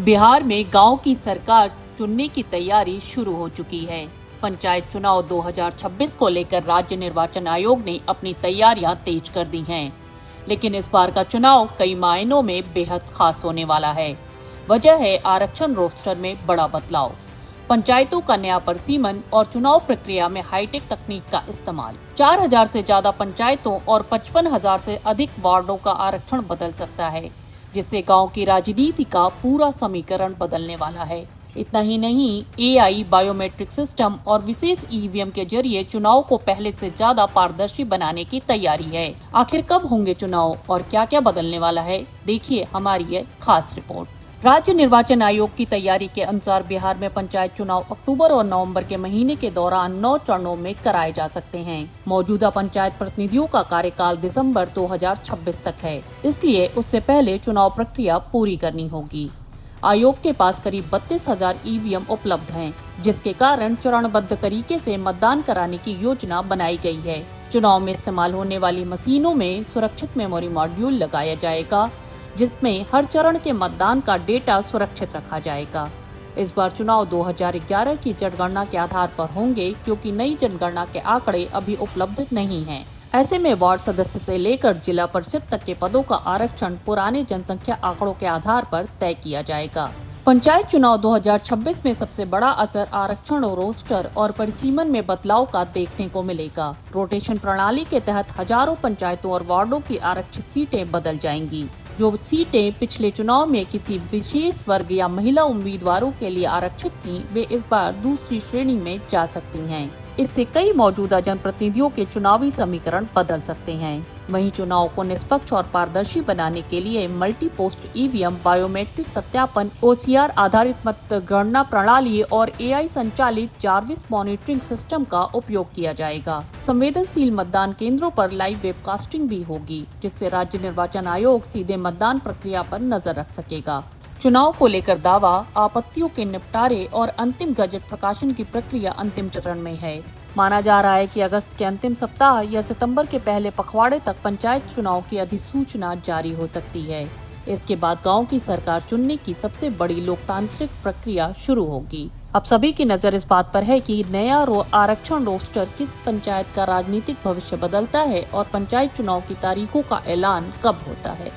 बिहार में गांव की सरकार चुनने की तैयारी शुरू हो चुकी है। पंचायत चुनाव 2026 को लेकर राज्य निर्वाचन आयोग ने अपनी तैयारियां तेज कर दी हैं। लेकिन इस बार का चुनाव कई मायनों में बेहद खास होने वाला है। वजह है आरक्षण रोस्टर में बड़ा बदलाव, पंचायतों का नया परिसीमन और चुनाव प्रक्रिया में हाईटेक तकनीक का इस्तेमाल। 4000 से ज्यादा पंचायतों और 55,000 से अधिक वार्डों का आरक्षण बदल सकता है, जिससे गांव की राजनीति का पूरा समीकरण बदलने वाला है। इतना ही नहीं, एआई, बायोमेट्रिक सिस्टम और विशेष ईवीएम के जरिए चुनाव को पहले से ज्यादा पारदर्शी बनाने की तैयारी है। आखिर कब होंगे चुनाव और क्या क्या बदलने वाला है, देखिए हमारी ये खास रिपोर्ट। राज्य निर्वाचन आयोग की तैयारी के अनुसार बिहार में पंचायत चुनाव अक्टूबर और नवंबर के महीने के दौरान 9 चरणों में कराए जा सकते हैं। मौजूदा पंचायत प्रतिनिधियों का कार्यकाल दिसंबर 2026 तक है, इसलिए उससे पहले चुनाव प्रक्रिया पूरी करनी होगी। आयोग के पास करीब 32,000 ईवीएम उपलब्ध हैं, जिसके कारण चरणबद्ध तरीके से मतदान कराने की योजना बनाई गई है। चुनाव में इस्तेमाल होने वाली मशीनों में सुरक्षित मेमोरी मॉड्यूल लगाया जाएगा, जिसमें हर चरण के मतदान का डेटा सुरक्षित रखा जाएगा। इस बार चुनाव 2011 की जनगणना के आधार पर होंगे, क्योंकि नई जनगणना के आंकड़े अभी उपलब्ध नहीं हैं। ऐसे में वार्ड सदस्य से लेकर जिला परिषद तक के पदों का आरक्षण पुराने जनसंख्या आंकड़ों के आधार पर तय किया जाएगा। पंचायत चुनाव 2026 में सबसे बड़ा असर आरक्षण और रोस्टर और परिसीमन में बदलाव का देखने को मिलेगा। रोटेशन प्रणाली के तहत हजारों पंचायतों और वार्डों की आरक्षित सीटें बदल जाएंगी। जो सीटें पिछले चुनाव में किसी विशेष वर्ग या महिला उम्मीदवारों के लिए आरक्षित थीं, वे इस बार दूसरी श्रेणी में जा सकती हैं। इससे कई मौजूदा जनप्रतिनिधियों के चुनावी समीकरण बदल सकते हैं। वहीं चुनाव को निष्पक्ष और पारदर्शी बनाने के लिए मल्टी पोस्ट ईवीएम, बायोमेट्रिक सत्यापन, ओसीआर आधारित मतगणना प्रणाली और एआई संचालित जार्विस मॉनिटरिंग सिस्टम का उपयोग किया जाएगा। संवेदनशील मतदान केंद्रों पर लाइव वेबकास्टिंग भी होगी, जिससे राज्य निर्वाचन आयोग सीधे मतदान प्रक्रिया पर नजर रख सकेगा। चुनाव को लेकर दावा, आपत्तियों के निपटारे और अंतिम गजट प्रकाशन की प्रक्रिया अंतिम चरण में है। माना जा रहा है कि अगस्त के अंतिम सप्ताह या सितंबर के पहले पखवाड़े तक पंचायत चुनाव की अधिसूचना जारी हो सकती है। इसके बाद गांव की सरकार चुनने की सबसे बड़ी लोकतांत्रिक प्रक्रिया शुरू होगी। अब सभी की नजर इस बात पर है कि नया आरक्षण रोस्टर किस पंचायत का राजनीतिक भविष्य बदलता है और पंचायत चुनाव की तारीखों का ऐलान कब होता है।